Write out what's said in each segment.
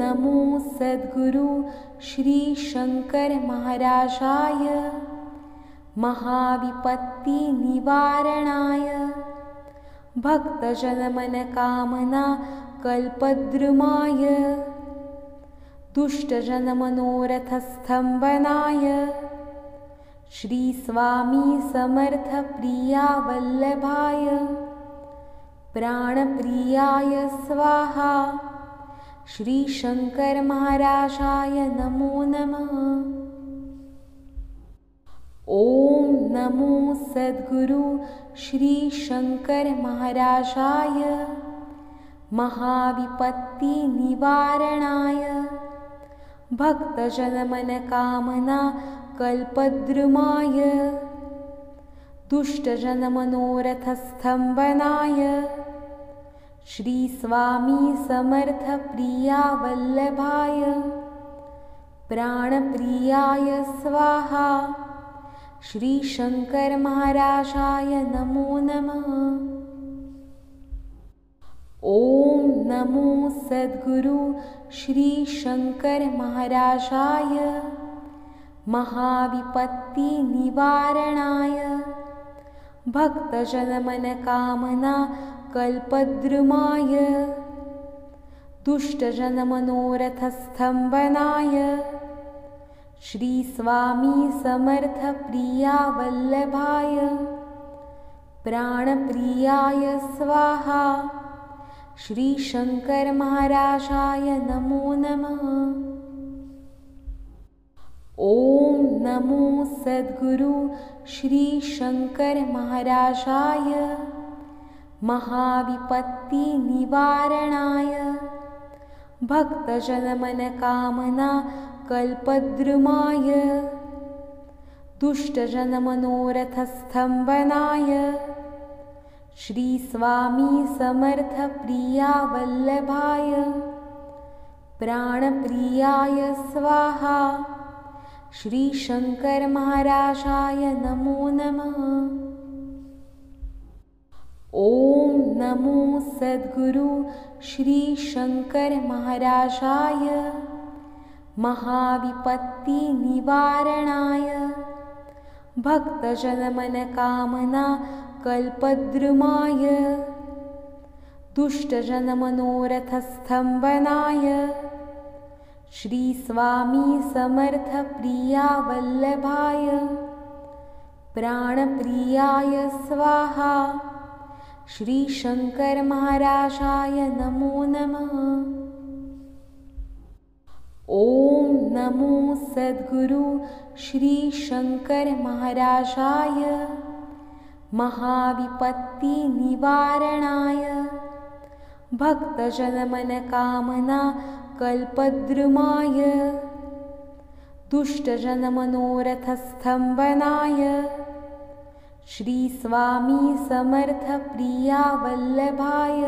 नमो सद्गुरु श्री शंकर महाराजाय महाविपत्ति निवारणाय भक्तजनमनकामना कल्पद्रुमाय दुष्टजनमनोरथस्तंभनाय श्री स्वामी समर्थ प्रिया वल्लभाय प्राणप्रियाय स्वाहा श्री शंकर महाराजाय नमो नमः। ओम नमो सद्गुरु श्री शंकर महाराजाय महाविपत्ति निवारणाय भक्तजनमनकामना कल्पद्रुमाय दुष्टजनमनोरथस्तंभनाय श्री स्वामी समर्थ प्रिया वल्लभाय प्राणप्रियाय स्वाहा श्री शंकर महाराजाय नमो नमः। ओम नमो सद्गुरु श्री शंकर महाराजाय महाविपत्ति निवारणाय भक्तजनमनकामना कल्पद्रुमाय दुष्टजनमनोरथस्तंभनाय श्री स्वामी समर्थ प्रिया वल्लभाय प्राणप्रियाय स्वाहा श्री शंकर महाराजाय नमो नमः। ओम नमो सद्गुरु श्री शंकर महाराजाय महाविपत्ति निवारणाय भक्तजनमनकामना कल्पद्रुमाय दुष्टजनमनोरथस्तंभनाय श्री स्वामी समर्थ प्रिया वल्लभाय प्राणप्रियाय स्वाहा श्री शंकर महाराजाय नमो नमः। ओम नमो सद्गुरु श्री शंकर महाराजाय महाविपत्ति निवारणाय भक्तजनमनकामना कल्पद्रुमाय दुष्टजनमनोरथस्तंभनाय श्री स्वामी समर्थ प्रिया वल्लभाय प्राणप्रियाय स्वाहा श्री शंकर महाराजाय नमो नमः। ओम नमो सद्गुरु श्री शंकर महाराजाय महाविपत्ति निवारणाय भक्तजनमनकामना कल्पद्रुमाय दुष्टजनमनोरथस्तंभनाय श्री स्वामी समर्थ प्रिया वल्लभाय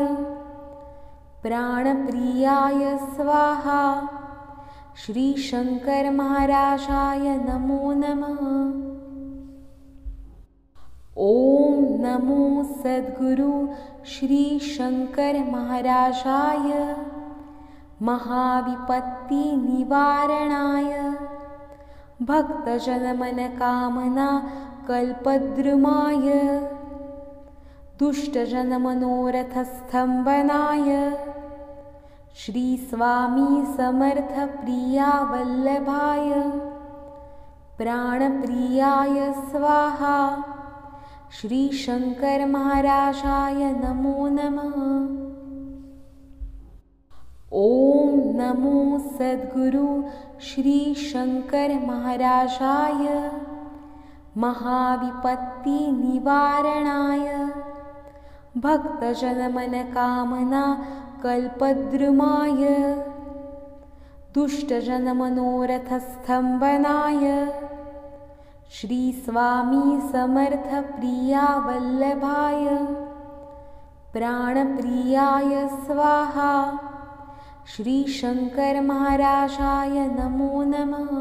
प्राणप्रियाय स्वाहा श्री शंकर महाराजाय नमो नमः। ओम नमो सद्गुरु श्री शंकर महाराजाय महाविपत्ति निवारणाय भक्तजनमनकामना कल्पद्रुमाय दुष्टजनमनोरथस्तंभनाय श्री स्वामी समर्थ प्रिया वल्लभाय प्राणप्रियाय स्वाहा श्री शंकर महाराजाय नमो नमः। ओम नमो सद्गुरु श्री शंकर महाराजाय महाविपत्ति निवारणाय भक्तजनमनकामना कल्पद्रुमाय दुष्टजनमनोरथस्तंभनाय श्री स्वामी समर्थ प्रिया वल्लभाय प्राणप्रियाय स्वाहा श्री शंकर महाराजाय नमो नमः।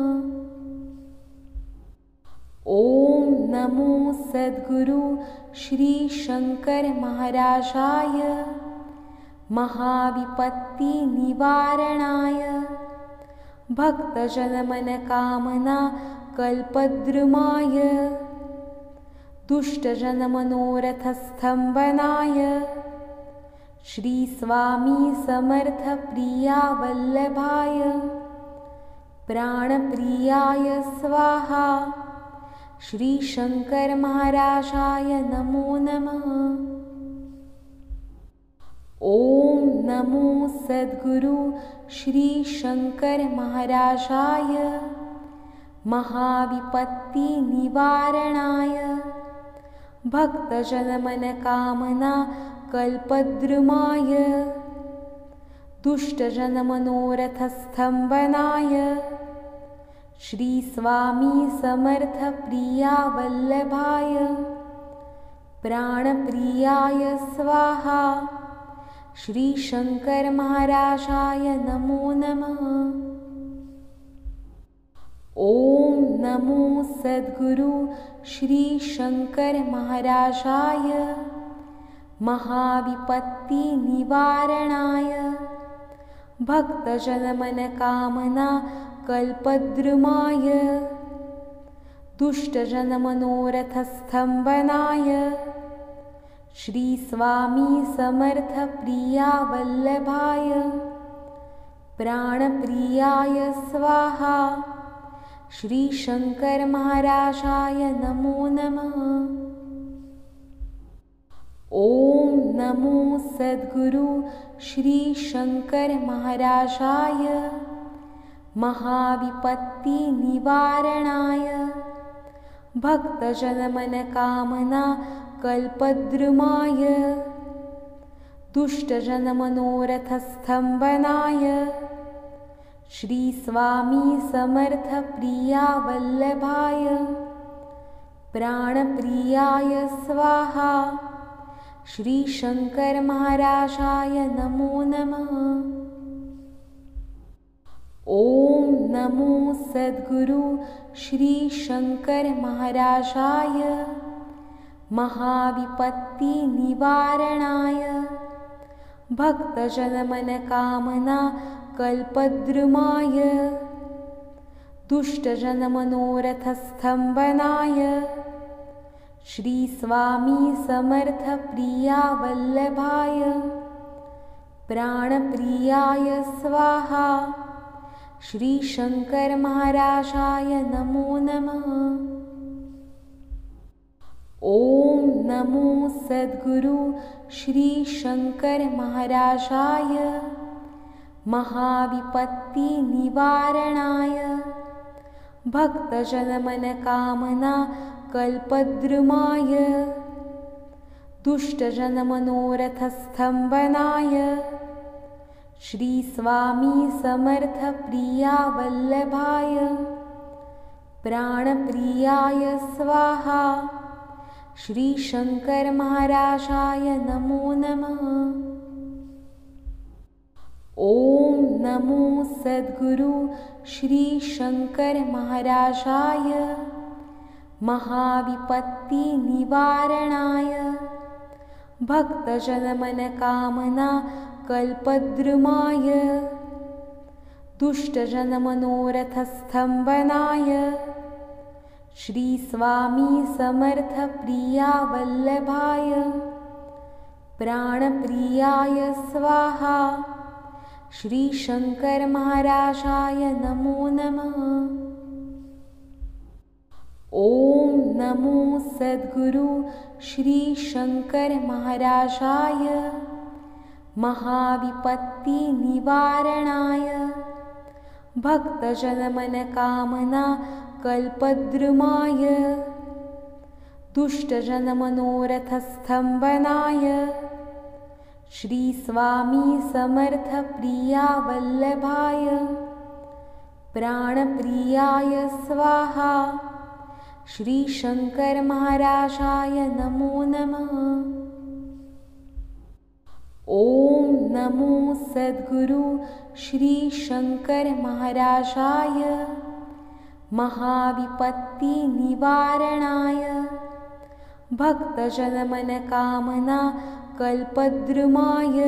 ओम नमो सद्गुरु श्री शंकर महाराजाय महाविपत्तिनिवारणाय भक्तजनमनकामना कल्पद्रुमाय दुष्टजनमनोरथस्तम्भनाय श्री स्वामी समर्थ प्रिया वल्लभाय प्राणप्रियाय स्वाहा। श्री शंकर महाराजाय नमो नमः। ओम नमो सद्गुरु श्री शंकर महाराजाय महाविपत्तिनिवारणाय भक्तजनमनकामना कल्पद्रुमाय दुष्टजनमनोरथस्तम्भनाय श्री स्वामी समर्थ प्रिया वल्लभाय प्राणप्रियाय स्वाहा। श्री शंकर महाराजाय नमो नमः। ओम नमो सद्गुरु श्री शंकर महाराजाय महाविपत्तिनिवारणाय भक्तजनमनकामना कल्पद्रुमाय दुष्टजनमनोरथस्तम्भनाय श्री स्वामी समर्थ प्रिया वल्लभाय प्राणप्रियाय स्वाहा। श्री शंकर महाराजाय नमो नमः। ओम नमो सद्गुरु श्री शंकर महाराजाय महाविपत्तिनिवारणाय भक्तजनमनकामना कल्पद्रुमाय दुष्टजनमनोरथस्तम्भनाय श्री स्वामी समर्थ प्रिया वल्लभाय प्राणप्रियाय स्वाहा। श्री शंकर महाराजाय नमो नमः। ओम नमो सद्गुरु श्री शंकर महाराजाय महाविपत्तिनिवारणाय भक्तजनमनकामना कल्पद्रुमाय दुष्टजनमनोरथस्तम्भनाय श्री स्वामी समर्थ प्रिया वल्लभाय प्राणप्रियाय स्वाहा। श्री शंकर महाराजाय नमो नमः। ओम नमो सद्गुरु श्री शंकर महाराजाय महाविपत्तिनिवारणाय भक्तजनमनकामना कल्पद्रुमाय दुष्टजनमनोरथस्तम्भनाय श्री स्वामी समर्थ प्रिया वल्लभाय प्राणप्रियाय स्वाहा। श्री शंकर महाराजाय नमो नमः। ओम नमो सद्गुरु श्री शंकर महाराजाय महाविपत्तिनिवारणाय भक्तजनमनकामना कल्पद्रुमाय दुष्टजनमनोरथस्तम्भनाय श्री स्वामी समर्थ प्रिया वल्लभाय प्राणप्रियाय स्वाहा। श्री शंकर महाराजाय नमो नमः। ओम नमो सद्गुरु श्री शंकर महाराजाय महाविपत्तिनिवारणाय भक्तजनमनकामना कल्पद्रुमाय दुष्टजनमनोरथस्तम्भनाय श्री स्वामी समर्थ प्रिया वल्लभाय प्राणप्रियाय स्वाहा। श्री शंकर महाराजाय नमो नमः। ओम नमो सद्गुरु श्री शंकर महाराजाय महाविपत्तिनिवारणाय भक्तजनमनकामना कल्पद्रुमाय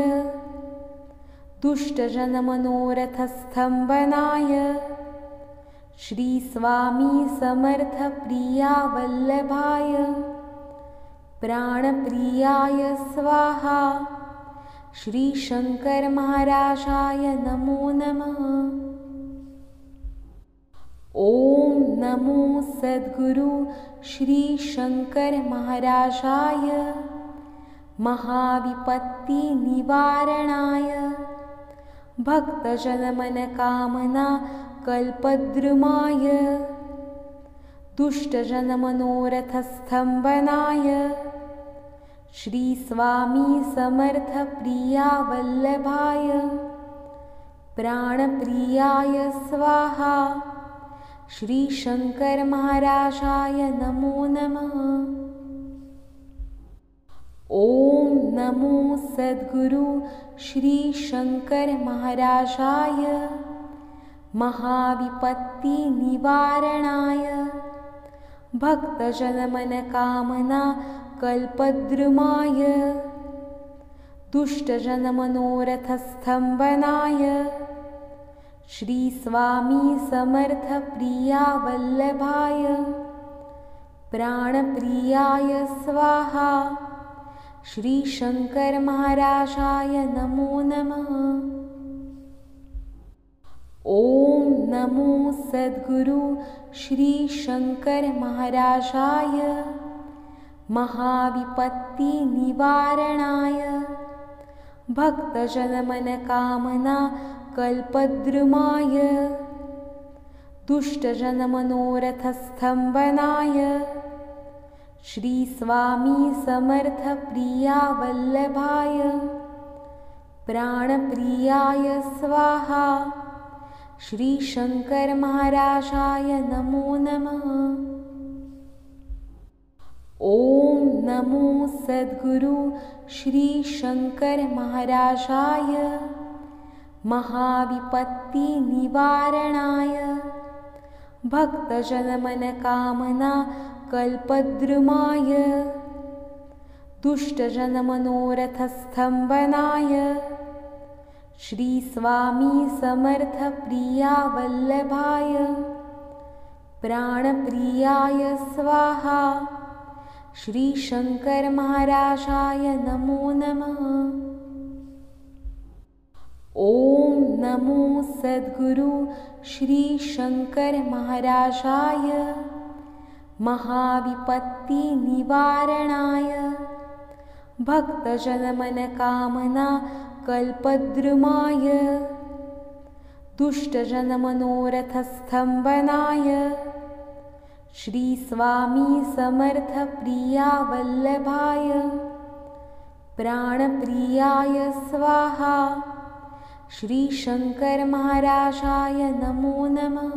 दुष्टजनमनोरथस्तंभनाय श्री स्वामी समर्थ प्रिया वल्लभाय प्राणप्रियाय स्वाहा। श्री शंकर महाराजाय नमो नमः। ओम नमो सद्गुरु श्री शंकर महाराजाय महाविपत्ति निवारणाय भक्तजन मनकामना कल्पद्रुमाय दुष्टजन मनोरथस्तंभनाय श्री स्वामी समर्थ प्रिया वल्लभाय प्राणप्रियाय स्वाहा। श्री शंकर महाराजाय नमो नमः। ओम नमो सद्गुरु श्री शंकर महाराजाय महाविपत्ति निवारणाय भक्तजन मनकामना कल्पद्रुमाय दुष्टजन मनोरथस्तंभनाय श्री स्वामी समर्थ प्रिया वल्लभाय प्राणप्रियाय स्वाहा। श्री शंकर महाराजाय नमो नमः। ओम नमो सद्गुरु श्री शंकर महाराजाय महाविपत्ति निवारणाय भक्तजन मनकामना कल्पद्रुमाय दुष्टजन मनोरथस्तंभनाय श्री स्वामी समर्थ प्रिया वल्लभाय प्राणप्रियाय स्वाहा। श्री शंकर महाराजाय नमो नमः। ओम नमो सद्गुरु श्री शंकर महाराजाय महाविपत्ति निवारणाय भक्तजन मनकामना कल्पद्रुमाय दुष्टजन मनोरथस्तंभनाय श्री स्वामी समर्थ प्रिया वल्लभाय प्राणप्रियाय स्वाहा। श्री शंकर महाराजाय नमो नमः। ओम नमो सद्गुरु श्री शंकर महाराजाय महाविपत्ति निवारणाय भक्तजन मनकामना कल्पद्रुमाय दुष्टजन मनोरथस्तंभनाय श्री स्वामी समर्थ प्रिया वल्लभाय प्राणप्रियाय स्वाहा। श्री शंकर महाराजाय नमो नमः।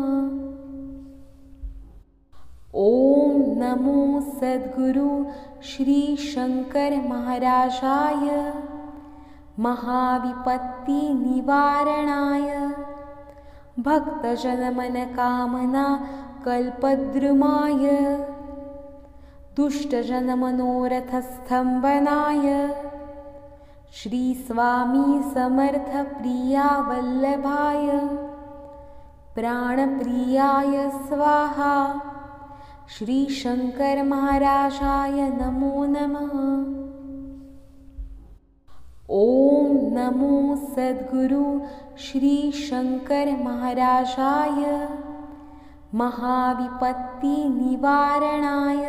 ओम नमो सद्गुरु श्री शंकर महाराजाय महाविपत्ति निवारणाय भक्तजन मनकामना कल्पद्रुमाय दुष्टजन मनोरथस्तंभनाय श्री स्वामी समर्थ प्रिया वल्लभाय प्राणप्रियाय स्वाहा। श्री शंकर महाराजाय नमो नमः। ओम नमो सद्गुरु श्री शंकर महाराजाय महाविपत्ति निवारणाय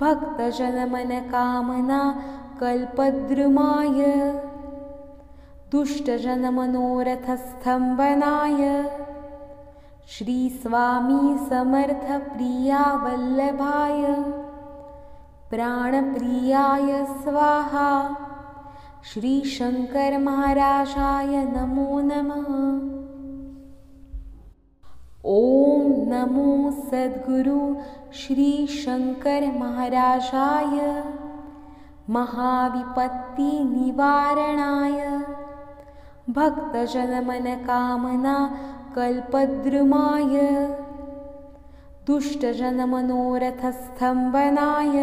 भक्तजन मनकामना कल्पद्रुमाय दुष्टजन मनोरथस्तंभनाय श्री स्वामी समर्थ प्रिया वल्लभाय प्राणप्रियाय स्वाहा। श्री शंकर महाराजाय नमो नमः। ओम नमो सद्गुरु श्री शंकर महाराजाय महाविपत्ति निवारणाय भक्तजन मनकामना कल्पद्रुमाय दुष्टजन मनोरथस्तंभनाय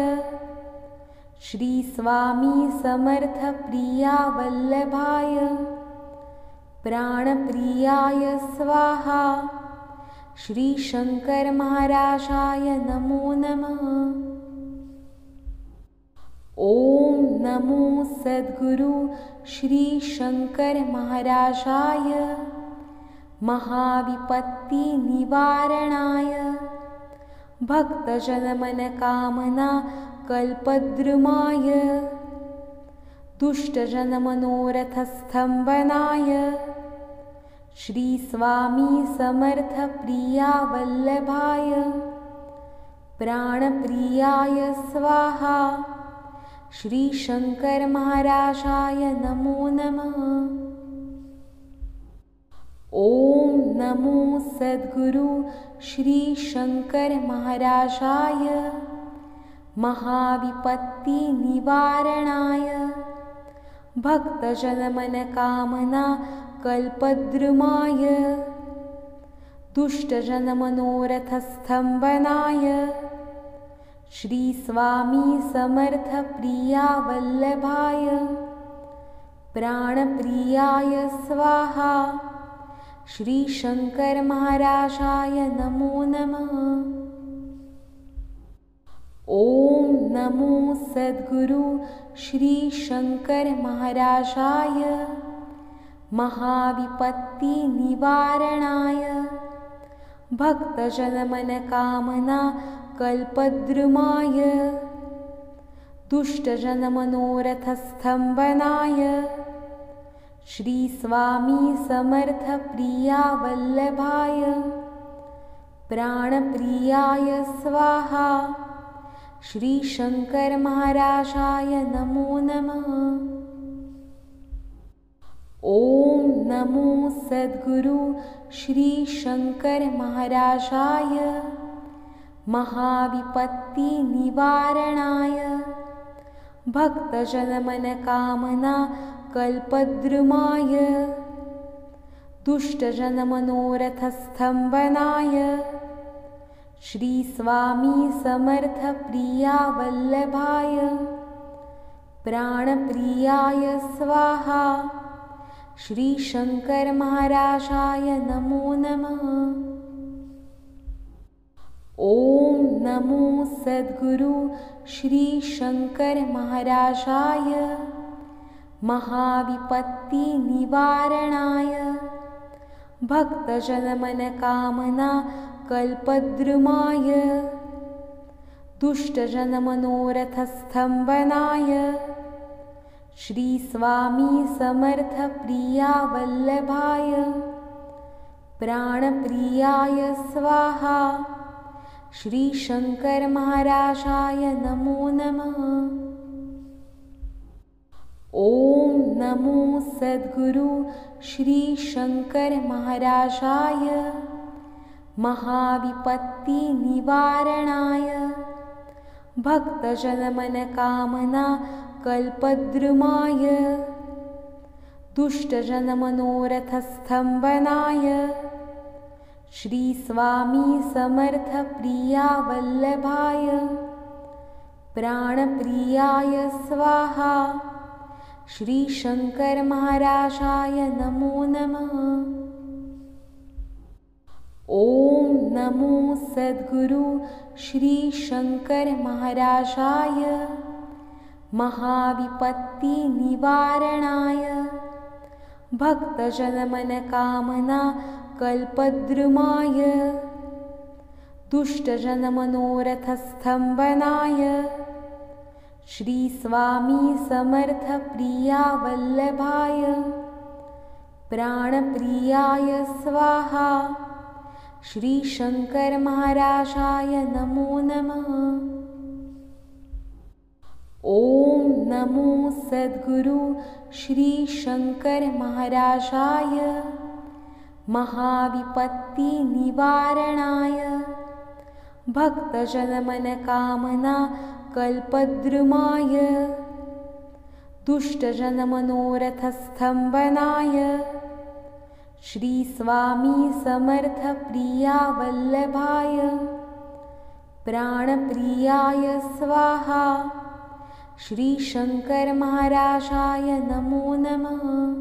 श्री स्वामी समर्थ प्रिया वल्लभाय प्राणप्रियाय स्वाहा। श्री शंकर महाराजाय नमो नमः। ओम नमो सद्गुरु श्री शंकर महाराजाय महाविपत्ति निवारणाय भक्तजन मनोकामना कल्पद्रुमाय दुष्टजन मनोरथ स्तंभनाय श्री स्वामी समर्थ प्रिया वल्लभाय प्राणप्रियाय स्वाहा। श्री शंकर महाराजाय नमो नमः। ओम नमो सद्गुरु श्री शंकर महाराजाय महाविपत्ति निवारणाय भक्तजन मनोकामना कल्पद्रुमाय दुष्टजन मनोरथ स्तंभनाय श्री स्वामी समर्थ प्रिया वल्लभाय प्राणप्रियाय स्वाहा। श्री शंकर महाराजाय नमो नमः। ओम नमो सद्गुरु श्री शंकर महाराजाय महाविपत्ति निवारणाय भक्तजन मनोकामना कल्पद्रुमाय दुष्टजन मनोरथ स्तंभनाय श्री स्वामी समर्थ प्रिया वल्लभाय प्राणप्रियाय स्वाहा। श्री शंकर महाराजाय नमो नमः। ओम नमो सद्गुरु श्री शंकर महाराजाय महाविपत्ति निवारणाय भक्तजन मनोकामना कल्पद्रुमाय दुष्टजन मनोरथ स्तंभनाय श्री स्वामी समर्थ प्रिया वल्लभाय प्राणप्रियाय स्वाहा। श्री शंकर महाराजाय नमो नमः। ओम नमो सद्गुरु श्री शंकर महाराजाय महाविपत्ति निवारणाय भक्तजन मनोकामना कल्पद्रुमाय दुष्टजन मनोरथ स्तंभनाय श्री स्वामी समर्थ प्रिया वल्लभाय प्राणप्रियाय स्वाहा। श्री शंकर महाराजाय नमो नमः। ओम नमो सद्गुरु श्री शंकर महाराजाय महाविपत्ति निवारणाय भक्तजन मनोकामना कल्पद्रुमाय दुष्टजन मनोरथ स्तंभनाय श्री स्वामी समर्थ प्रिया वल्लभाय प्राणप्रियाय स्वाहा। श्री शंकर महाराजाय नमो नमः। ओम नमो सद्गुरु श्री शंकर महाराजाय महाविपत्ति निवारणाय भक्तजन मनोकामना कल्पद्रुमाय दुष्टजन मनोरथ स्तंभनाय श्री स्वामी समर्थ प्रिया वल्लभाय प्राणप्रियाय स्वाहा। श्री शंकर महाराजाय नमो नमः। ओम नमो सद्गुरु श्री शंकर महाराजाय महाविपत्ति निवारणाय भक्तजन मनोकामना कल्पद्रुमाय दुष्टजन मनोरथ स्तंभनाय श्री स्वामी समर्थ प्रिया वल्लभाय प्राणप्रियाय स्वाहा। श्री शंकर महाराजाय नमो नमः।